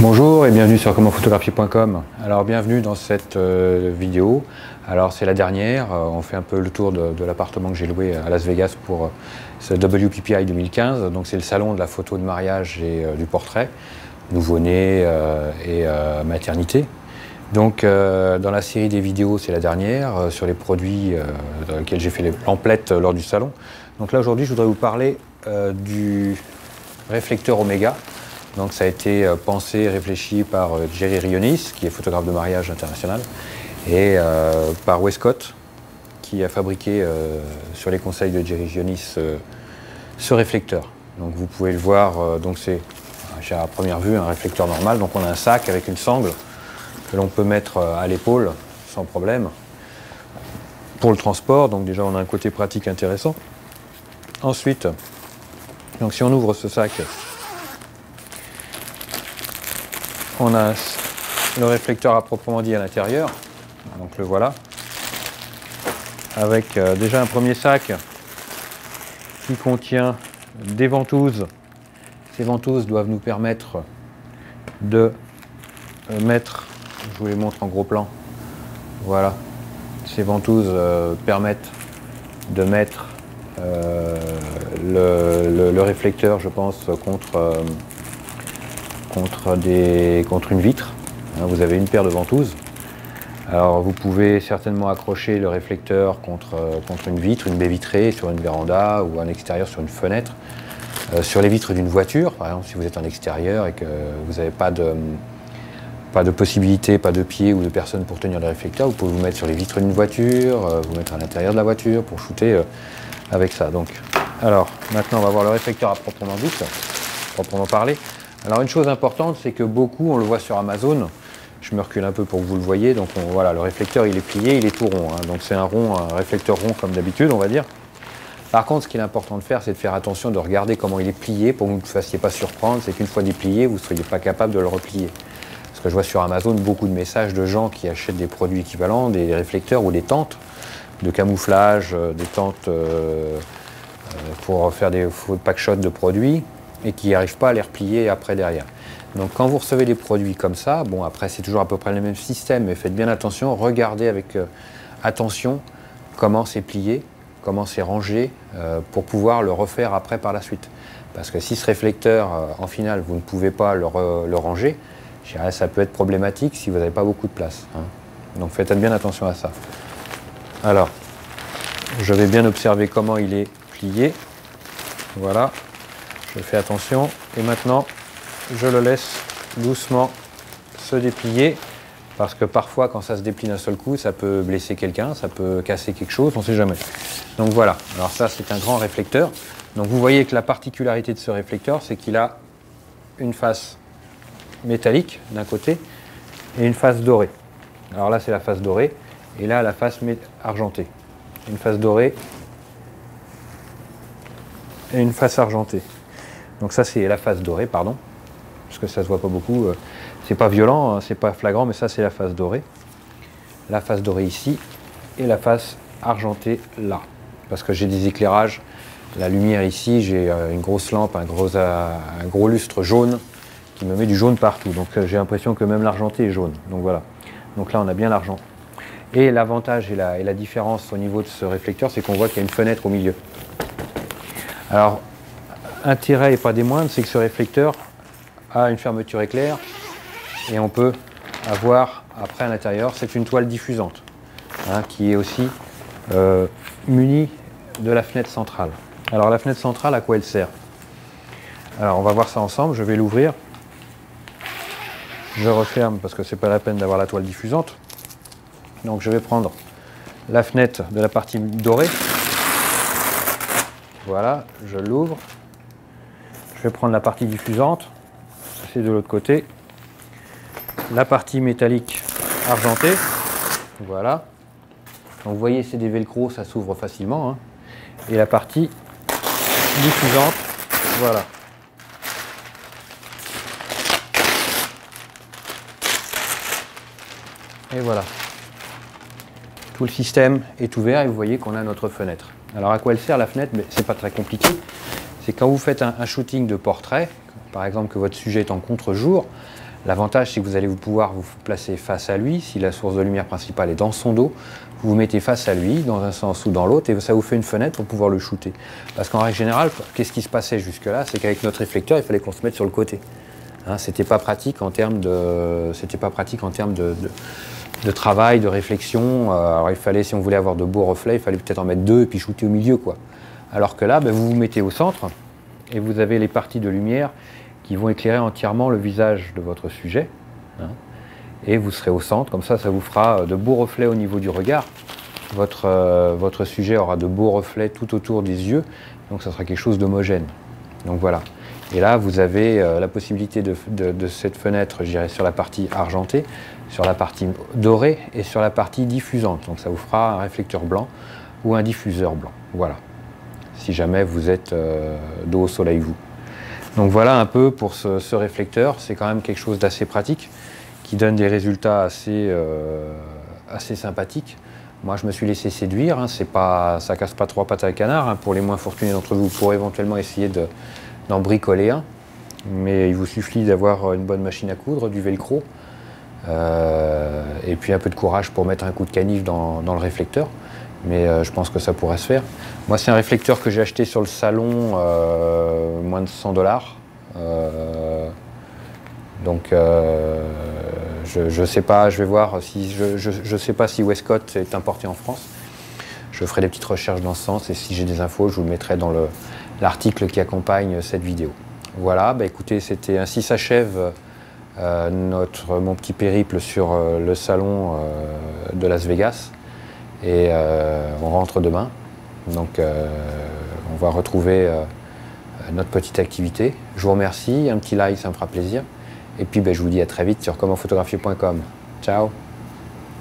Bonjour et bienvenue sur commentphotographie.com. Alors bienvenue dans cette vidéo. Alors c'est la dernière, on fait un peu le tour de l'appartement que j'ai loué à Las Vegas pour ce WPPI 2015. Donc c'est le salon de la photo de mariage et du portrait, nouveau-né et maternité. Donc dans la série des vidéos, c'est la dernière, sur les produits dans lesquels j'ai fait l'emplette lors du salon. Donc là aujourd'hui je voudrais vous parler du réflecteur Omega. Donc ça a été pensé et réfléchi par Jerry Rionis, qui est photographe de mariage international, et par Westcott, qui a fabriqué, sur les conseils de Jerry Rionis, ce réflecteur. Donc vous pouvez le voir, donc c'est à première vue un réflecteur normal. Donc on a un sac avec une sangle que l'on peut mettre à l'épaule sans problème pour le transport. Donc déjà on a un côté pratique intéressant. Ensuite, donc si on ouvre ce sac, on a le réflecteur à proprement dit à l'intérieur, donc le voilà, avec déjà un premier sac qui contient des ventouses. Ces ventouses doivent nous permettre de mettre, je vous les montre en gros plan, voilà, ces ventouses permettent de mettre le réflecteur, je pense, contre une vitre. Vous avez une paire de ventouses. Alors vous pouvez certainement accrocher le réflecteur contre une vitre, une baie vitrée sur une véranda ou en extérieur sur une fenêtre. Sur les vitres d'une voiture, par exemple si vous êtes en extérieur et que vous n'avez pas de possibilité, pas de pied ou de personne pour tenir le réflecteur, vous pouvez vous mettre sur les vitres d'une voiture, vous mettre à l'intérieur de la voiture pour shooter avec ça. Donc, alors maintenant on va voir le réflecteur à proprement dit, proprement parler. Alors une chose importante, c'est que beaucoup, on le voit sur Amazon, je me recule un peu pour que vous le voyez, donc voilà, le réflecteur il est plié, il est tout rond, hein, donc c'est un réflecteur rond comme d'habitude on va dire. Par contre ce qu'il est important de faire, c'est de faire attention de regarder comment il est plié pour que vous ne vous fassiez pas surprendre, c'est qu'une fois déplié, vous ne soyez pas capable de le replier. Parce que je vois sur Amazon beaucoup de messages de gens qui achètent des produits équivalents, des réflecteurs ou des tentes de camouflage, des tentes pour faire des packshots de produits, et qui n'arrivent pas à les replier après derrière. Donc quand vous recevez des produits comme ça, bon après c'est toujours à peu près le même système, mais faites bien attention, regardez avec attention comment c'est plié, comment c'est rangé, pour pouvoir le refaire après par la suite. Parce que si ce réflecteur, en finale, vous ne pouvez pas le ranger, je dirais, ça peut être problématique si vous n'avez pas beaucoup de place, hein. Donc faites bien attention à ça. Alors, je vais bien observer comment il est plié, voilà. Je fais attention et maintenant je le laisse doucement se déplier parce que parfois quand ça se déplie d'un seul coup ça peut blesser quelqu'un, ça peut casser quelque chose, on ne sait jamais. Donc voilà, alors ça c'est un grand réflecteur. Donc vous voyez que la particularité de ce réflecteur c'est qu'il a une face métallique d'un côté et une face dorée. Alors là c'est la face dorée et là la face argentée. Une face dorée et une face argentée. Donc ça c'est la face dorée, pardon, parce que ça se voit pas beaucoup, c'est pas violent, hein, c'est pas flagrant, mais ça c'est la face dorée. La face dorée ici, et la face argentée là. Parce que j'ai des éclairages, la lumière ici, j'ai une grosse lampe, un gros lustre jaune, qui me met du jaune partout. Donc j'ai l'impression que même l'argenté est jaune, donc voilà. Donc là on a bien l'argent. Et l'avantage et la différence au niveau de ce réflecteur, c'est qu'on voit qu'il y a une fenêtre au milieu. Alors, intérêt et pas des moindres, c'est que ce réflecteur a une fermeture éclair et on peut avoir après à l'intérieur, c'est une toile diffusante, hein, qui est aussi munie de la fenêtre centrale. Alors la fenêtre centrale, à quoi elle sert? Alors on va voir ça ensemble, je vais l'ouvrir. Je referme parce que c'est pas la peine d'avoir la toile diffusante. Donc je vais prendre la fenêtre de la partie dorée. Voilà, je l'ouvre. Je vais prendre la partie diffusante, c'est de l'autre côté, la partie métallique argentée, voilà. Donc vous voyez c'est des velcro, ça s'ouvre facilement, hein. Et la partie diffusante, voilà. Et voilà. Tout le système est ouvert et vous voyez qu'on a notre fenêtre. Alors à quoi elle sert la fenêtre? C'est pas très compliqué. C'est quand vous faites un shooting de portrait, par exemple que votre sujet est en contre-jour, L'avantage, c'est que vous allez pouvoir vous placer face à lui. Si la source de lumière principale est dans son dos, vous vous mettez face à lui, dans un sens ou dans l'autre, et ça vous fait une fenêtre pour pouvoir le shooter. Parce qu'en règle générale, qu'est-ce qui se passait jusque-là? C'est qu'avec notre réflecteur, il fallait qu'on se mette sur le côté. Hein, c'était pas pratique en termes de travail, de réflexion. Alors il fallait, si on voulait avoir de beaux reflets, il fallait peut-être en mettre 2 et puis shooter au milieu, quoi. Alors que là, vous vous mettez au centre et vous avez les parties de lumière qui vont éclairer entièrement le visage de votre sujet. Hein, et vous serez au centre, comme ça vous fera de beaux reflets au niveau du regard. Votre sujet aura de beaux reflets tout autour des yeux, donc ça sera quelque chose d'homogène. Donc voilà. Et là, vous avez la possibilité de cette fenêtre, je dirais, sur la partie argentée, sur la partie dorée et sur la partie diffusante. Donc ça vous fera un réflecteur blanc ou un diffuseur blanc. Voilà. Si jamais vous êtes dos au soleil, vous. Donc voilà un peu pour ce réflecteur. C'est quand même quelque chose d'assez pratique, qui donne des résultats assez sympathiques. Moi, je me suis laissé séduire. Hein. Ça casse pas 3 pattes à un canard. Hein. Pour les moins fortunés d'entre vous, pour éventuellement essayer d'en bricoler un. Mais il vous suffit d'avoir une bonne machine à coudre, du velcro, et puis un peu de courage pour mettre un coup de canif dans le réflecteur. Mais je pense que ça pourrait se faire. Moi, c'est un réflecteur que j'ai acheté sur le salon, moins de 100 $. Donc, je sais pas, je vais voir si je sais pas si Westcott est importé en France. Je ferai des petites recherches dans ce sens et si j'ai des infos, je vous le mettrai dans l'article qui accompagne cette vidéo. Voilà, écoutez, ainsi s'achève mon petit périple sur le salon de Las Vegas. Et on rentre demain. Donc on va retrouver notre petite activité. Je vous remercie, un petit like, ça me fera plaisir. Et puis je vous dis à très vite sur commentphotographier.com. Ciao!